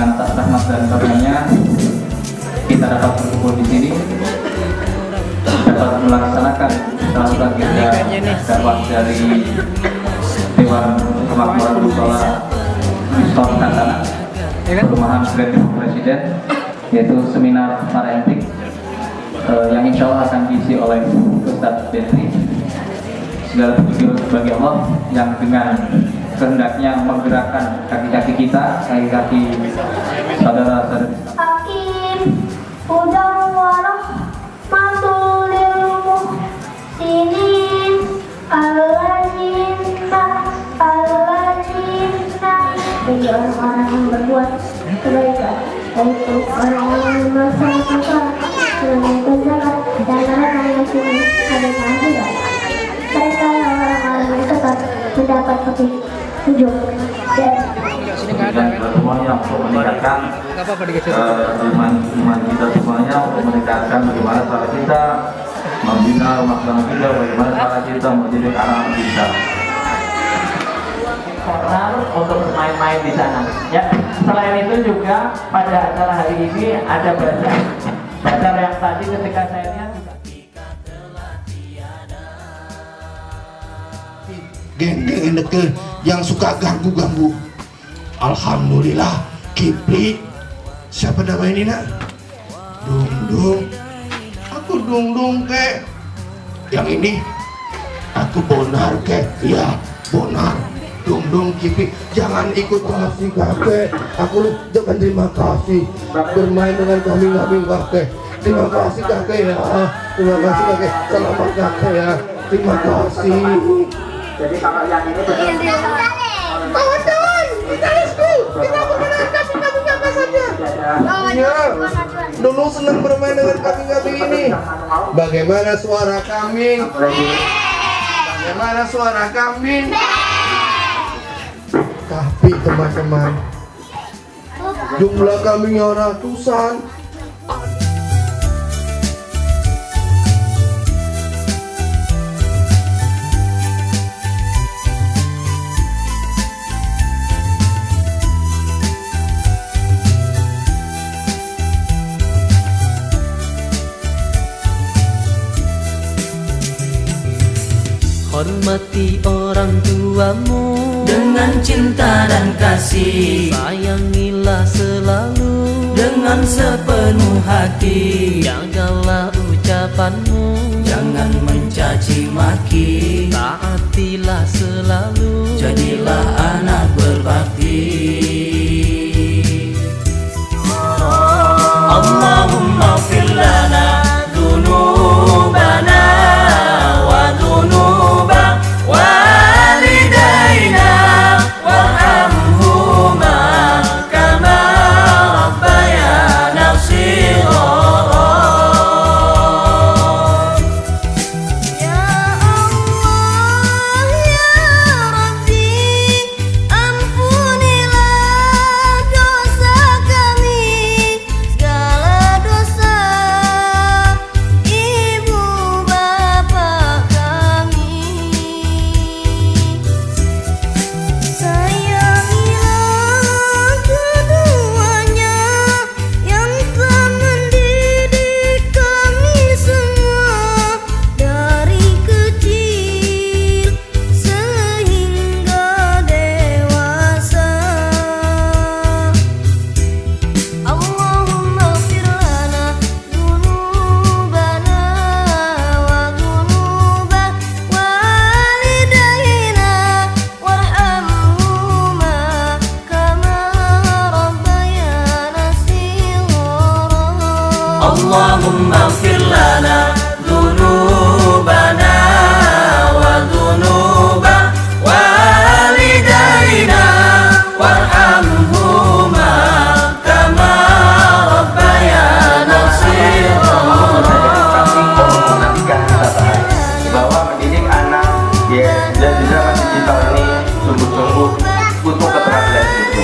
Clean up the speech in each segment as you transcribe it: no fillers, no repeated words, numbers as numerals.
dengan rahmat dan karunia kita dapat berkumpul di sini, dapat melaksanakan saluran kita dakwah dari Dewan Kemakmuran Mushola Mistor Kasana, Perumahan Kreatif Presiden, yaitu seminar parenting yang insya Allah akan diisi oleh Ustadz Betri. Segala puji bagi Allah yang dengan kehendaknya menggerakkan kaki-kaki kita, kaki-kaki saudara-saudari. Hakim Hudam Warahmatul Muhsinin Alladzina bagi orang-orang yang berbuat kebaikan, yaitu orang-orang yang melaksanakan menunaikan zakat dan orang yang sini ada akhirat. Mereka orang-orang yang tetap mendapat petunjuk dan semuanya untuk meningkatkan iman kita semuanya, untuk meningkatkan bagaimana cara kita membina rumah tangga kita, bagaimana cara kita mendidik anak kita. Orang untuk bermain-main di sana. Ya, selain itu juga pada acara hari ini ada bazar yang tadi ketika saya lihat juga. Geng-geng endeke yang suka ganggu-ganggu. Alhamdulillah, Kipli. Siapa nama ini nak? Dung. Aku Dung ke. Yang ini aku Bonar ke. Ya, Bonar. Dung Kipli. Jangan ikut kasih kakek. Aku jangan terima kasih bermain dengan kambing-kambing kakek. Terima kasih kakek ya. Terima kasih kakek. Selamat kakek ya. Terima kasih. Jadi kalau yang ini Kawan-kawan, kita perkenalkan kambing-kambing saja. Iya, dulu senang bermain dengan kambing-kambing ini. Bagaimana suara kambing? Bagaimana suara kambing? Tapi teman-teman, jumlah kambingnya ratusan. Hormati orang tuamu dengan cinta dan kasih. Sayangilah selalu dengan sepenuh hati. Jagalah ucapanmu, jangan mencaci maki. Taatilah selalu, jadilah anak berbakti. Allahumma ighfir lana dzunubana wa dzunuba walidayna warhamhuma kama rabbayana shighara. Ya Allah ya Rabbi, ampunilah dosa kami, segala dosa ibu bapak kami. Sayangilah keduanya yang telah mendidik kami semua dari kecil sehingga dewasa. Allahumma ighfir lana dzunubana wa dzunuba walidayna warhamhuma kama rabbayana shighara. Allahumma ighfir lana dzunubana wa dzunuba walidayna warhamhuma kama rabbayana shighara. Bahwa mendidik anak dan di zaman digital ini sungguh-sungguh butuh keterampilan itu,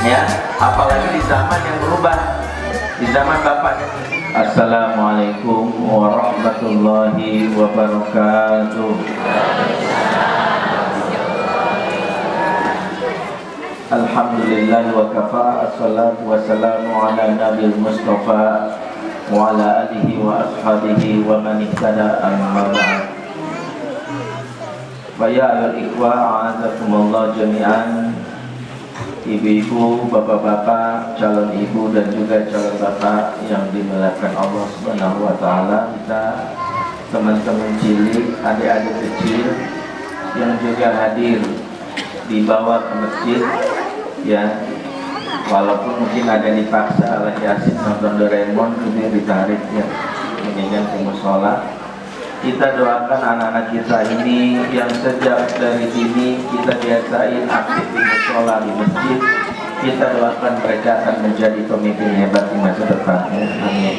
ya, apalagi di zaman yang berubah, di zaman Bapak. Assalamualaikum warahmatullahi wabarakatuh. Alhamdulillah wa kafa, assalatu wassalamu ala nabil mustafa wa ala alihi wa ashabihi wa man ihtada amma ba'd. Wa ya ayyuhal ikhwa, a'azakumullah jami'an. Ibu-ibu, bapak-bapak, calon ibu dan juga calon bapak yang dimuliakan Allah Subhanahu wa taala, kita teman-teman cilik, adik-adik kecil yang juga hadir dibawa ke masjid, ya, walaupun mungkin ada dipaksa lagi asik nonton Doraemon, kemudian ditarik ya, kemudian ke musola. Kita doakan anak-anak kita ini yang sejak dari dini kita biasain aktif di musola, di masjid. Kita doakan mereka akan menjadi pemimpin hebat di masa depan. Amin.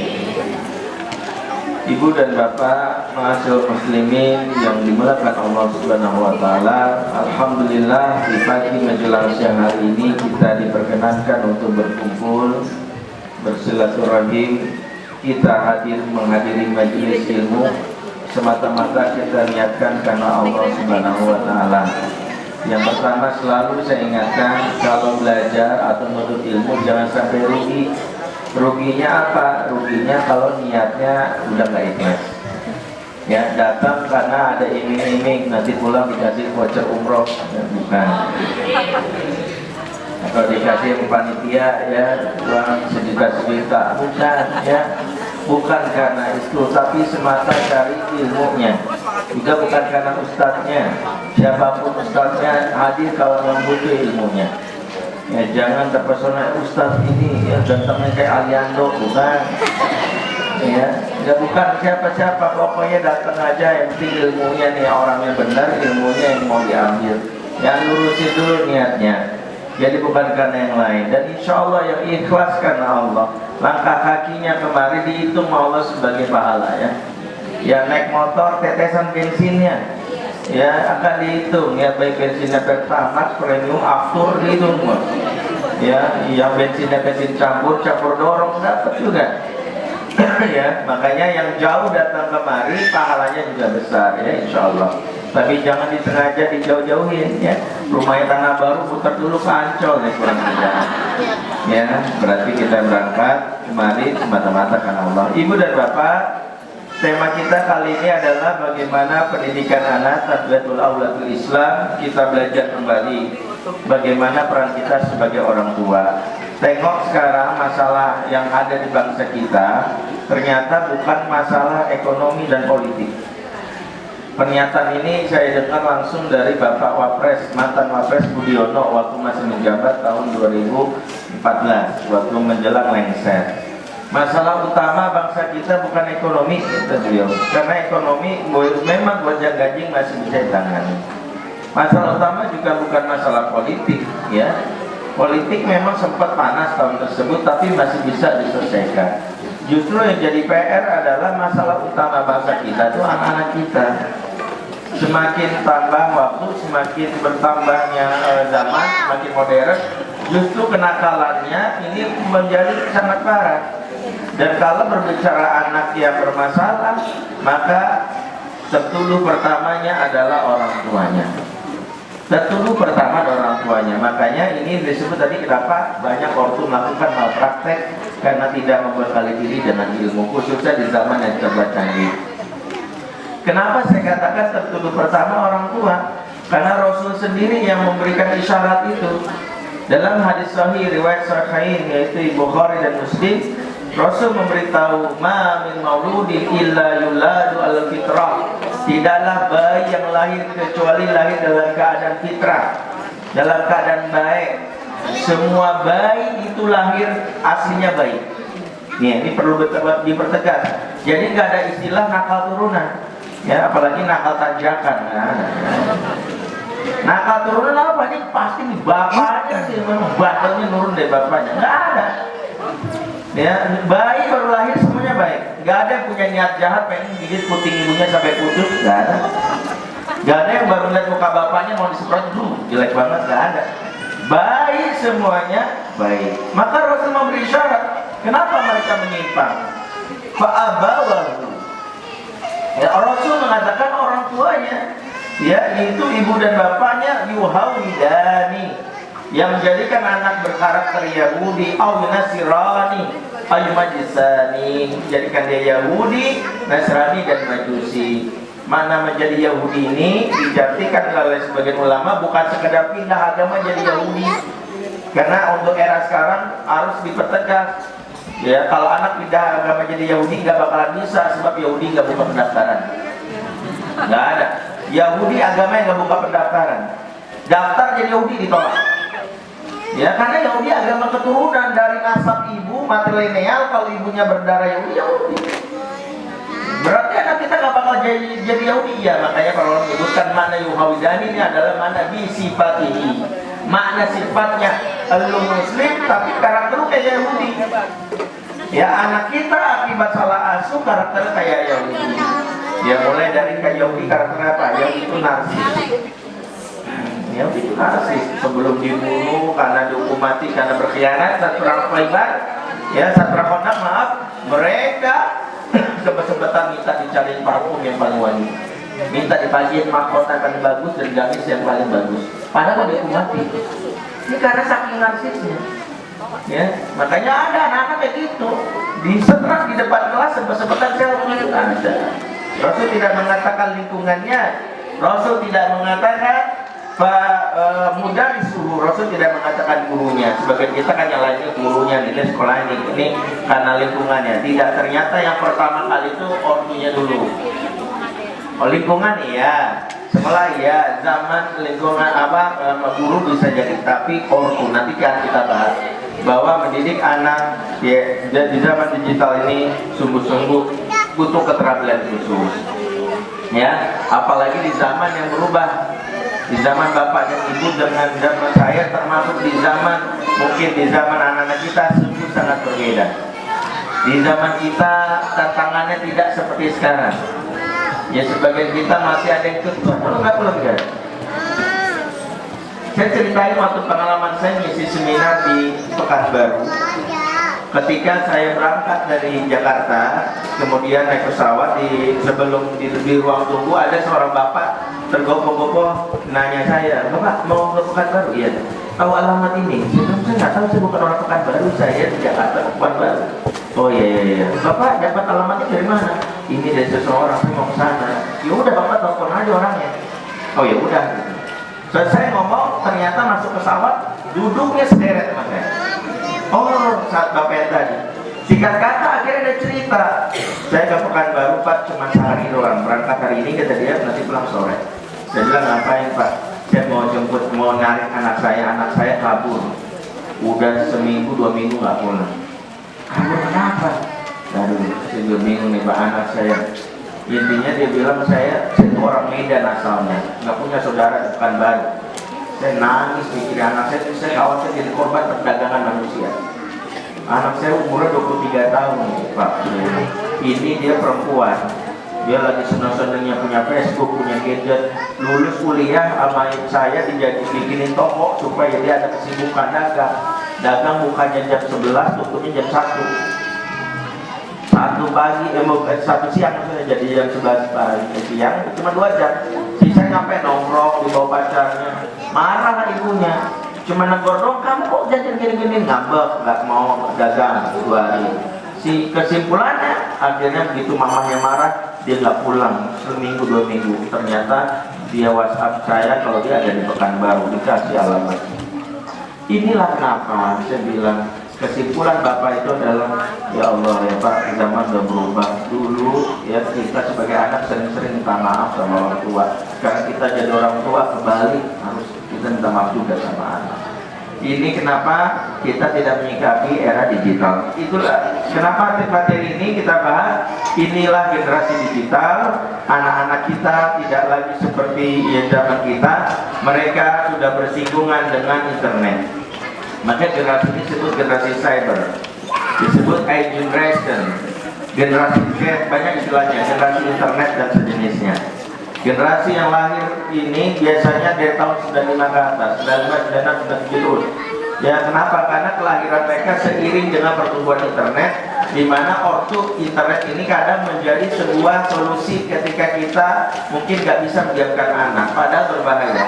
Ibu dan bapak, ma'asyiral muslimin yang dimuliakan Allah Subhanahu wa taala, alhamdulillah di pagi menjelang siang hari ini kita diperkenankan untuk berkumpul, bersilaturahim. Kita hadir menghadiri majelis ilmu semata-mata kita niatkan karena Allah Subhanahu wa taala. Yang pertama selalu saya ingatkan, kalau belajar atau menuntut ilmu jangan sampai rugi. Ruginya apa? Ruginya kalau niatnya udah nggak ikhlas. Ya, datang karena ada iming-iming, nanti pulang dikasih voucher umroh, ya, bukan. Atau dikasih panitia ya uang sejuta, bukan ya. Bukan karena itu, tapi semata cari ilmunya. Juga bukan karena ustadznya. Siapapun ustadznya hadir kalau membutuh ilmunya. Ya, jangan terpesona ustadz ini ya gantengnya kayak Aliando, bukan. Ya bukan siapa-siapa, pokoknya datang aja, yang penting ilmunya nih orang yang benar, ilmunya yang mau diambil. Yang lurusin dulu niatnya. Jadi bukan karena yang lain. Dan insya Allah yang ikhlas karena Allah. Langkah kakinya kemarin dihitung Allah sebagai pahala ya. Ya naik motor tetesan bensinnya ya akan dihitung ya, baik bensinnya Pertamax, Premium, Aftur dihitung ya, yang bensinnya bensin campur dorong dapat juga. Ya, makanya yang jauh datang kemari pahalanya juga besar ya insya Allah. Tapi jangan disengaja dijauh-jauhin ya. Rumahnya Tanah Baru putar dulu ke Ancol ya, kurang kerjaan. Ya, berarti kita berangkat kemari semata-mata karena Allah. Ibu dan bapak, tema kita kali ini adalah bagaimana pendidikan anak, Tadbiatul Aulatul Islam. Kita belajar kembali bagaimana peran kita sebagai orang tua. Tengok sekarang masalah yang ada di bangsa kita ternyata bukan masalah ekonomi dan politik. Pernyataan ini saya dengar langsung dari Bapak Wapres, mantan Wapres Budiono waktu masih menjabat tahun 2014, waktu menjelang lengser. Masalah utama bangsa kita bukan ekonomi, kata beliau. Karena ekonomi memang gonjang-ganjing masih bisa ditangani. Masalah utama juga bukan masalah politik, ya. Politik memang sempat panas tahun tersebut, tapi masih bisa diselesaikan. Justru yang jadi PR adalah masalah utama bangsa kita itu anak-anak kita. Semakin tambah waktu, semakin bertambahnya zaman, semakin modern, justru kenakalannya ini menjadi sangat parah. Dan kalau berbicara anak yang bermasalah, maka tertuduh pertamanya adalah orang tuanya. Tertuduh pertama adalah orang tuanya. Makanya ini disebut tadi kenapa banyak ortu melakukan malpraktek karena tidak membekali diri dengan ilmu, khususnya di zaman yang serba canggih. Kenapa saya katakan tertuduh pertama orang tua? Karena Rasul sendiri yang memberikan isyarat itu. Dalam hadis sahih riwayat Sahihain yaitu Bukhari dan Muslim, Rasul memberitahu, "Ma min mauludin illa yuladu al-fitrah." Tidaklah bayi yang lahir kecuali lahir dalam keadaan fitrah, dalam keadaan baik. Semua bayi itu lahir aslinya baik. Ini perlu dipertegas. Jadi nggak ada istilah nakal turunan, ya, apalagi nakal tanjakan. Nakal turunan apa? Ini pasti bapaknya sih, memang batalnya nurun dari bapaknya. Nggak ada. Ya, bayi baru lahir semuanya baik. Gak ada yang punya niat jahat pengen gigit puting ibunya sampai putus, gak ada. Gak ada yang baru lihat muka bapaknya mau disemprot, jelek banget, gak ada. Bayi semuanya baik. Maka Rasul memberi syarat. Kenapa mereka menyimpang? Fa'abawahu. Ya, Rasul mengatakan orang tuanya, ya, itu ibu dan bapaknya yuhawidani. yang menjadikan anak berkarakter Yahudi, au Nasrani, au Majusani, jadikan dia Yahudi, Nasrani dan Majusi. Mana menjadi Yahudi ini diartikan oleh sebagian ulama bukan sekedar pindah agama jadi Yahudi, karena untuk era sekarang harus dipertegas. Ya, kalau anak pindah agama jadi Yahudi nggak bakalan bisa, sebab Yahudi nggak buka pendaftaran. Nggak ada. Yahudi agama yang nggak buka pendaftaran. Daftar jadi Yahudi ditolak. Ya, karena Yahudi agama keturunan dari nasab ibu matrilineal. Kalau ibunya berdarah Yahudi, Yahudi. Berarti anak kita nggak bakal jadi Yahudi ya. Makanya kalau orang menyebutkan mana Yuhawidani ini adalah mana bisifatihi. Makna sifatnya lu muslim tapi karakter lu kayak Yahudi. Ya, anak kita akibat salah asuh karakternya kayak Yahudi. Ya, mulai dari kayak Yahudi karakter apa? Yahudi itu narsis. Yahudi itu narsis. Sebelum dibunuh karena dihukum mati karena berkhianat dan perang Khaibar, ya saat perang Khandaq, maaf, mereka sempet-sempetan minta dicariin parfum yang paling wangi, minta dibagiin mahkota yang paling bagus dan gamis yang paling bagus. Padahal dihukum mati. Ini karena saking narsisnya. Ya, makanya ada anak-anak kayak gitu disetrap di depan kelas sempet-sempetan selfie itu ada. Rasul tidak mengatakan lingkungannya, Rasul tidak mengatakan mudah disuruh, Rasul tidak mengatakan gurunya. Sebagian kita kan yang lainnya gurunya, ini sekolah ini karena lingkungannya. Tidak, ternyata yang pertama kali itu ortunya dulu. Oh, lingkungan iya, sekolah iya, zaman lingkungan apa guru bisa jadi, tapi ortu nanti kan kita bahas bahwa mendidik anak ya, di zaman digital ini sungguh-sungguh butuh keterampilan khusus. Ya, apalagi di zaman yang berubah. Di zaman bapak dan ibu dengan zaman saya, termasuk di zaman mungkin di zaman anak-anak kita sungguh sangat berbeda. Di zaman kita tantangannya tidak seperti sekarang. Ya, sebagian kita masih ada yang ketua, kalau nggak kan. Saya ceritain waktu pengalaman saya ngisi seminar di Pekanbaru. Ketika saya berangkat dari Jakarta, kemudian naik pesawat, sebelum di ruang tunggu ada seorang bapak tergopoh-gopoh nanya saya, "Bapak mau ke Pekanbaru?" "Iya." "Tahu alamat ini?" Saya nggak tahu, saya bukan orang Pekanbaru, saya di Jakarta, Pekanbaru." "Oh iya. Bapak dapat alamatnya dari mana?" "Ini dari seseorang, saya mau ke sana." "Ya udah, Bapak telepon aja orangnya." "Oh ya udah." Selesai ngomong, ternyata masuk pesawat duduknya sederet sama saya. Oh, saat bapak yang tadi. Singkat kata akhirnya ada cerita. Saya ke Pekanbaru Pak, cuma sehari doang. Berangkat hari ini, kata dia, nanti pulang sore. Saya bilang, "Ngapain Pak?" "Saya mau jemput, mau narik anak saya kabur. Udah seminggu 2 minggu nggak pulang." "Kabur kenapa?" "Aduh, saya 2 minggu nih Pak, anak saya." Intinya dia bilang, saya itu orang Medan asalnya, nggak punya saudara di Pekanbaru. Saya nangis mikir anak saya khawatir jadi korban perdagangan manusia. Anak saya umurnya 23 tahun Pak. Ini dia perempuan, dia lagi senang-senangnya punya Facebook, punya gadget. Lulus kuliah sama saya bikinin toko supaya dia ada kesibukan dagang bukanya jam 11, tutupnya jam 1 pagi, 1 siang maksudnya, jadi jam 11 pagi siang cuma 2 jam. Sisa nyampe nongkrong di bawah pacarnya. Marah lah ibunya, cuma negor dong, "Kamu kok jajan gini-gini?" Ngambek, nggak mau dagang 2 hari. Kesimpulannya akhirnya begitu mamanya marah, dia nggak pulang seminggu 2 minggu. Ternyata dia WhatsApp saya kalau dia ada di Pekanbaru, dikasih alamat. Inilah kenapa saya bilang kesimpulan bapak itu adalah, ya Allah ya Pak, zaman udah berubah. Dulu ya kita sebagai anak sering-sering minta maaf sama orang tua. Sekarang kita jadi orang tua kembali harus kita minta maaf juga sama anak. Ini kenapa kita tidak menyikapi era digital. Itulah kenapa materi ini kita bahas. Inilah generasi digital. Anak-anak kita tidak lagi seperti yang zaman kita. Mereka sudah bersinggungan dengan internet. Maka generasi ini disebut generasi cyber, disebut i-generation, generasi Z, banyak istilahnya, generasi internet dan sejenisnya. Generasi yang lahir ini biasanya dari tahun 95 ke atas, 95, 97. Ya, kenapa? Karena kelahiran mereka seiring dengan pertumbuhan internet, di mana ortu internet ini kadang menjadi sebuah solusi ketika kita mungkin nggak bisa mendiamkan anak, padahal berbahaya.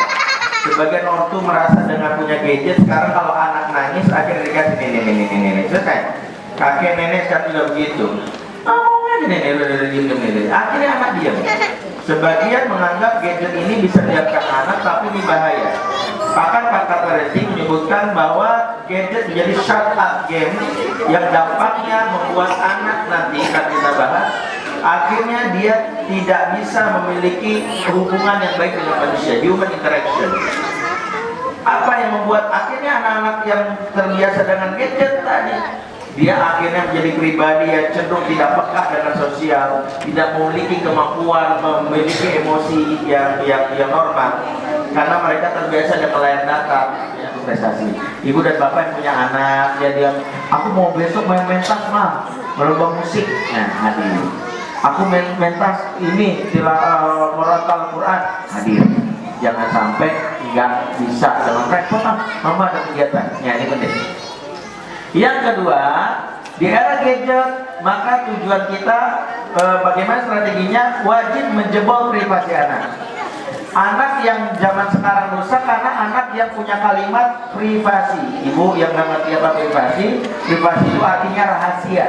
Sebagian orang tuh merasa dengan punya gadget, sekarang kalau anak nangis akhirnya dikasih ini selesai. Kakek nenek sekarang juga begitu. Oh, ini akhirnya anak diam. Sebagian menganggap gadget ini bisa dibiarkan anak, tapi ini bahaya. Bahkan pakar parenting menyebutkan bahwa gadget menjadi shut-up game yang dampaknya membuat anak nanti akan kita bahas, akhirnya dia tidak bisa memiliki hubungan yang baik dengan manusia, human interaction. Apa yang membuat akhirnya anak-anak yang terbiasa dengan gadget tadi, dia akhirnya menjadi pribadi yang cenderung tidak peka dengan sosial, tidak memiliki kemampuan, memiliki emosi yang normal, karena mereka terbiasa dengan layar datar, prestasi. Ibu dan bapak yang punya anak, dia aku mau besok main pentas mah, berlomba musik, nah hadir. Aku main pentas ini, merotal Quran, hadir. Jangan sampai nggak bisa dengan repot, mama ada kegiatan, ya ini penting. Yang kedua, di era gadget, maka tujuan kita bagaimana strateginya, wajib menjebol privasi anak. Anak yang zaman sekarang rusak karena anak yang punya kalimat privasi. Ibu yang nggak ngerti apa privasi? Privasi itu artinya rahasia.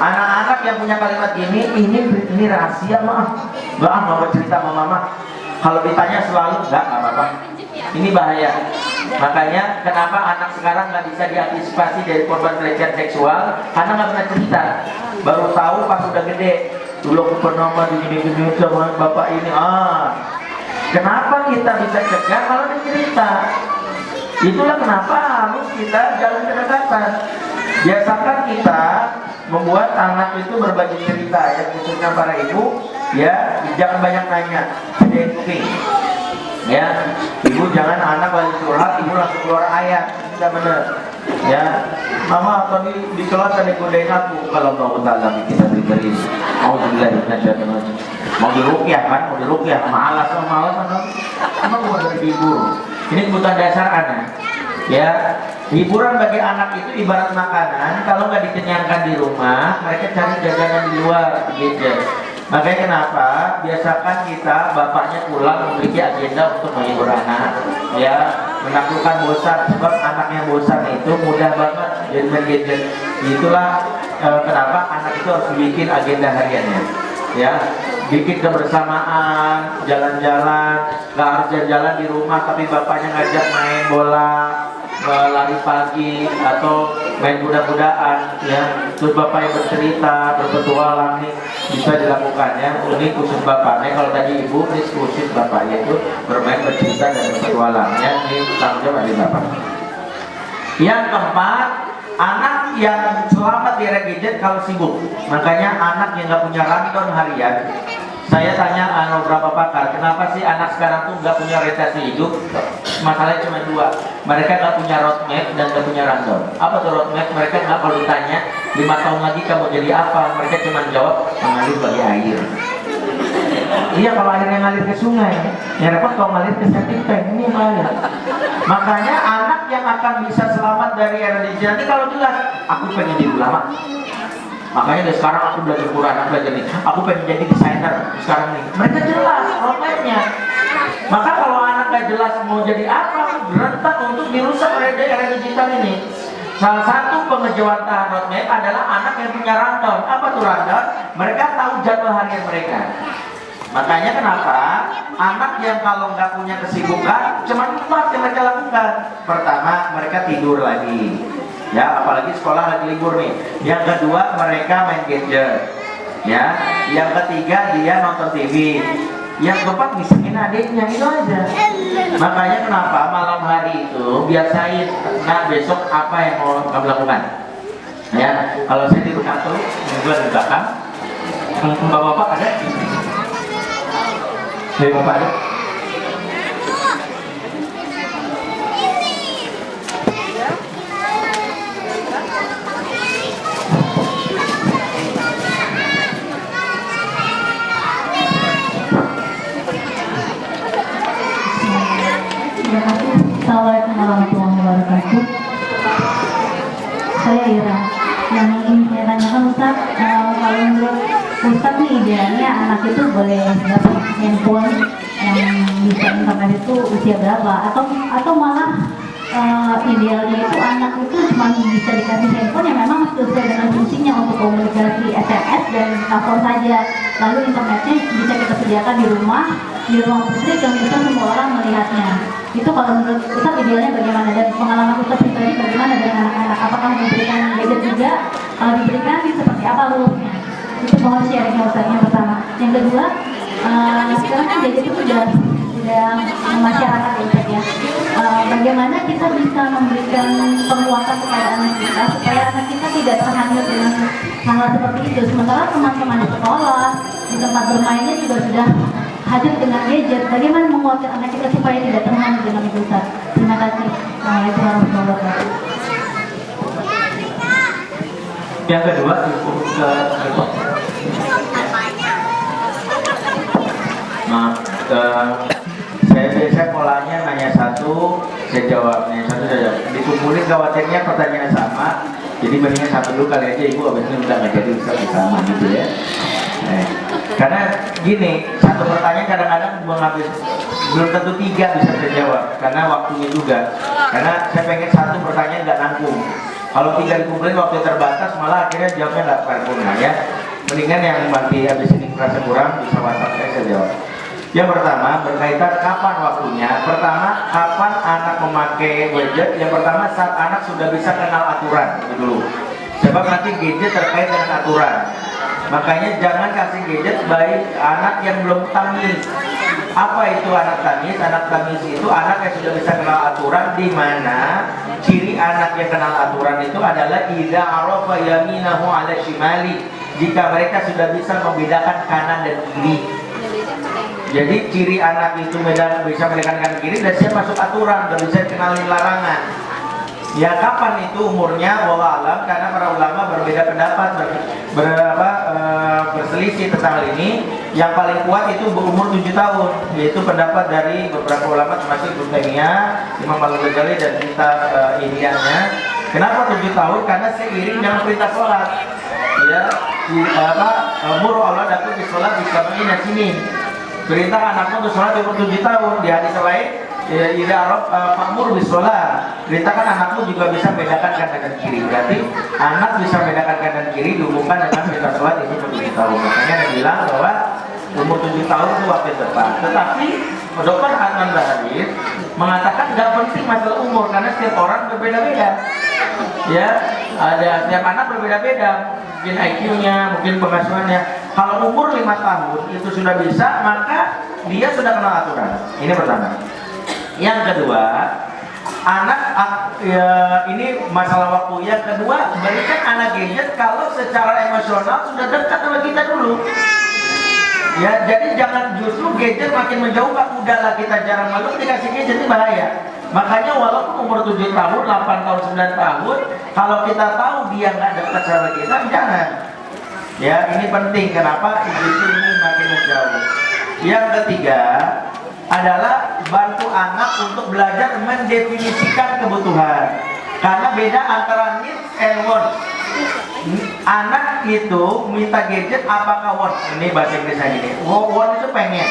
Anak-anak yang punya kalimat ini rahasia maaf, nggak mau cerita sama mama. Kalau ditanya selalu nggak apa-apa. Ini bahaya. Makanya kenapa anak sekarang nggak bisa diantisipasi dari korban pelecehan seksual? Karena nggak pernah cerita. Baru tahu pas udah gede. Dulu aku pernah begini sama bapak ini. Kenapa kita bisa cegah kalau dia cerita? Itulah kenapa harus kita jalan kedekatan. Biasakan kita membuat anak itu berbagi cerita, ya khususnya para ibu, ya jangan banyak nanya, jadi kuping. Ya, ibu jangan anak lagi curhat, ibu langsung keluar ayat, tidak benar. Ya, mama tadi di kelas ada godain aku, kalau mau taala kita beri. Mau diruqyah kan, mau diruqyah, malas, emang mau dari hibur. Ini kebutuhan dasar anak. Ya, hiburan bagi anak itu ibarat makanan, kalau nggak dikenyangkan di rumah, mereka cari jajanan di luar, gitu. Makanya kenapa biasakan kita bapaknya pulang memiliki agenda untuk menghibur anak, ya menaklukkan bosan, sebab anak yang bosan itu mudah banget jadi gadget. Itulah kenapa anak itu harus bikin agenda hariannya, ya bikin kebersamaan, jalan-jalan, nggak harus jalan-jalan di rumah, tapi bapaknya ngajak main bola, lari pagi atau main kuda-kudaan, ya terus bapak yang bercerita, berpetualang nih bisa dilakukan ya. Ini khusus bapaknya, kalau tadi ibu ini khusus bapaknya itu bermain, bercerita dan berpetualang ya. Ini tanggung jawab dari bapak. Yang keempat, anak yang selamat di era gadget kalau sibuk. Makanya anak yang nggak punya rundown harian. Saya tanya beberapa pakar, kenapa sih anak sekarang tuh nggak punya orientasi hidup? Masalahnya cuma dua, mereka nggak punya roadmap dan nggak punya rundown. Apa tuh roadmap? Mereka nggak, kalau ditanya 5 tahun lagi kamu jadi apa, mereka cuma jawab mengalir bagi air. Iya, kalau airnya ngalir ke sungai, ya repot kalau ngalir ke septic tank, ini ngalir. Makanya anak yang akan bisa selamat dari era digital nanti kalau jelas, aku pengen jadi ulama. Makanya dari sekarang aku belajar Quran, aku belajar nih, aku pengen jadi desainer sekarang nih. Mereka jelas roadmapnya. Maka kalau anak gak jelas mau jadi apa, rentan untuk dirusak oleh era digital ini. Salah satu pengejawantahan roadmap adalah anak yang punya rundown. Apa tuh rundown? Mereka tahu jadwal harian mereka. Makanya kenapa anak yang kalau nggak punya kesibukan, cuma 4 yang mereka lakukan. Pertama, mereka tidur lagi. Ya, apalagi sekolah lagi libur nih. Yang kedua, mereka main gadget. Ya, yang ketiga dia nonton TV. Yang keempat misahin adiknya, itu aja. Makanya kenapa malam hari itu biasain, nah besok apa yang mau kamu lakukan? Ya, kalau saya di rumah tuh, gue di belakang, bapak-bapak ada? Dari bapak ada? Assalamualaikum warahmatullahi wabarakatuh. Saya Ira. Yang ingin saya tanyakan Ustaz, kalau menurut Ustaz nih idealnya anak itu boleh dapat handphone yang bisa internet itu itu usia berapa, atau malah idealnya itu anak itu cuma bisa dikasih handphone yang memang sesuai dengan fungsinya untuk komunikasi SMS dan telepon saja, lalu internetnya bisa kita sediakan di ruang publik yang bisa semua orang melihatnya. Itu kalau menurut Ustaz idealnya bagaimana, dan pengalaman Ustaz pribadi bagaimana dengan anak-anak, apakah memberikan gadget juga, kalau diberikan seperti apa rulesnya? Itu mohon sharingnya Ustaz yang pertama. Yang kedua, sekarang kan gadget itu sudah masyarakat ya Ustaz ya. Bagaimana kita bisa memberikan penguatan kepada anak kita supaya anak kita tidak terhanyut dengan hal-hal seperti itu, sementara teman-teman di sekolah, di tempat bermainnya juga sudah hadir dengan gadget. Bagaimana menguatkan anak kita supaya tidak terhanyut dengan itu Ustaz? Terima kasih. Assalamualaikum warahmatullahi wabarakatuh. Yang kedua, saya biasa polanya nanya satu, saya jawab, nanya satu, saya jawab. Dikumpulin khawatirnya pertanyaan sama, jadi mendingan satu dulu kali aja ibu, abis ini udah nggak jadi bisa bersama gitu ya. Karena gini, satu pertanyaan kadang-kadang belum tentu tiga bisa terjawab, karena waktunya juga. Karena saya pengen satu pertanyaan nggak nanggung. Kalau tiga dikumpulin waktu terbatas, malah akhirnya jawabnya nggak paripurna ya. Mendingan yang nanti habis ini merasa kurang bisa WhatsApp saya jawab. Yang pertama berkaitan kapan waktunya. Pertama, kapan anak memakai gadget? Yang pertama saat anak sudah bisa kenal aturan itu dulu. Sebab nanti gadget terkait dengan aturan. Makanya jangan kasih gadget baik anak yang belum tamyiz. Apa itu anak tamyiz? Anak tamyiz itu anak yang sudah bisa kenal aturan, di mana ciri anak yang kenal aturan itu adalah idza arafa yaminahu ala shimali. Jika mereka sudah bisa membedakan kanan dan kiri. Jadi ciri anak itu bisa membedakan kanan kiri dan siap masuk aturan, dan bisa kenalin larangan. Ya kapan itu umurnya wallahu alam, karena para ulama berbeda pendapat, berselisih tentang hal ini. Yang paling kuat itu berumur 7 tahun, yaitu pendapat dari beberapa ulama termasuk Ibnu Taimiyah, Imam Al-Ghazali dan kitab Ihya'nya. Kenapa 7 tahun? Karena seiring dengan perintah sholat. Ya, umur Allah dapat di sholat di sab'ina sinin. Perintah anakmu untuk sholat di umur 7 tahun. Di hadis lain, ida Arab makmur bisolah. Perintahkan anakmu juga bisa bedakan kanan dan kiri. Berarti anak bisa bedakan kanan dan kiri dihubungkan dengan perintah sholat di umur 7 tahun. Makanya ada bilang bahwa umur 7 tahun itu waktu yang tepat. Tetapi Dr. Adnan Bahadir mengatakan nggak penting masalah umur, karena setiap orang berbeda-beda. Ya, ada setiap anak berbeda-beda. Mungkin IQ-nya, mungkin pengasuhannya. Kalau umur 5 tahun itu sudah bisa, maka dia sudah kenal aturan. Ini pertama. Yang kedua, anak ini masalah waktu. Yang kedua, berikan anak gadget kalau secara emosional sudah dekat sama kita dulu. Ya, jadi jangan justru gadget makin menjauh, udahlah kita jarang malu dikasih gadget, ini bahaya. Makanya walaupun umur 7 tahun, 8 tahun, 9 tahun, kalau kita tahu dia nggak dekat sama kita, jangan. Ya, ini penting. Kenapa? Justru ini makin menjauh. Yang ketiga adalah bantu anak untuk belajar mendefinisikan kebutuhan. Karena beda antara needs and wants. Anak itu minta gadget apakah wants? Ini bahasa Inggrisnya gini. Want itu pengen.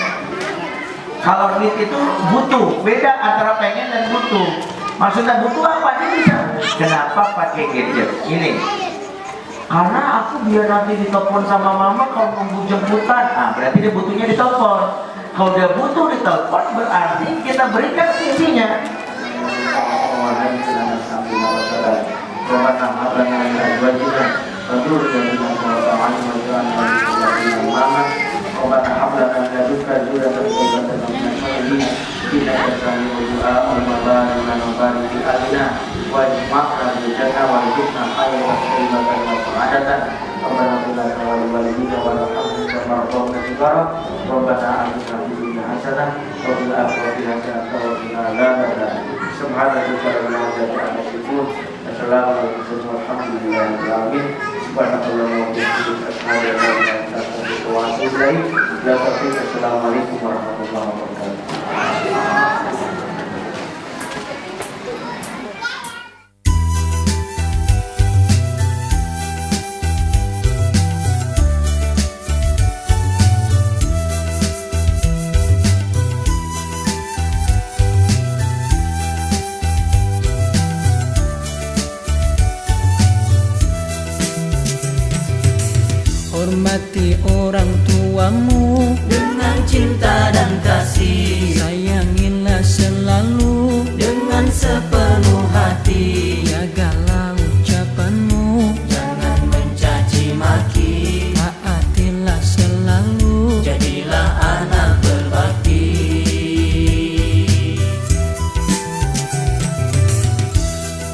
Kalau need itu butuh. Beda antara pengen dan butuh. Maksudnya butuh apa? Dia bisa. Kenapa pakai gadget? Ini. Karena aku biar nanti ditelepon sama mama kalau nunggu jemputan. Nah, berarti dia butuhnya ditelepon. Kalau dia butuh ditelepon, berarti kita berikan fungsinya. Assalamualaikum warahmatullahi wabarakatuh. Dekati orang tuamu dengan cinta dan kasih, sayangilah selalu dengan sepenuh hati. jagalah ucapanmu, Jangan mencaci maki, taatilah selalu jadilah anak berbakti.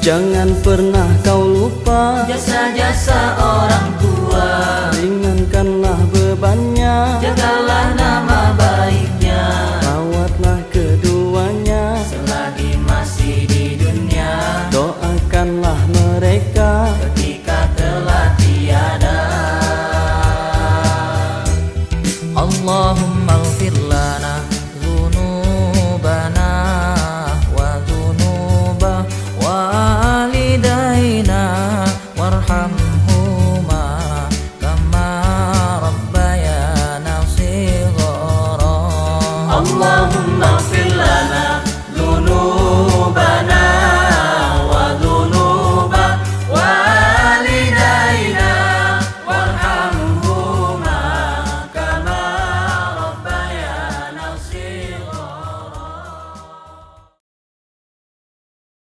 jangan pernah kau lupa Jasa-jasa orang tua, ringankanlah bebannya, jagalah nama baiknya rawatlah keduanya, selagi masih di dunia. doakanlah mereka Ketika telah tiada, Allahumma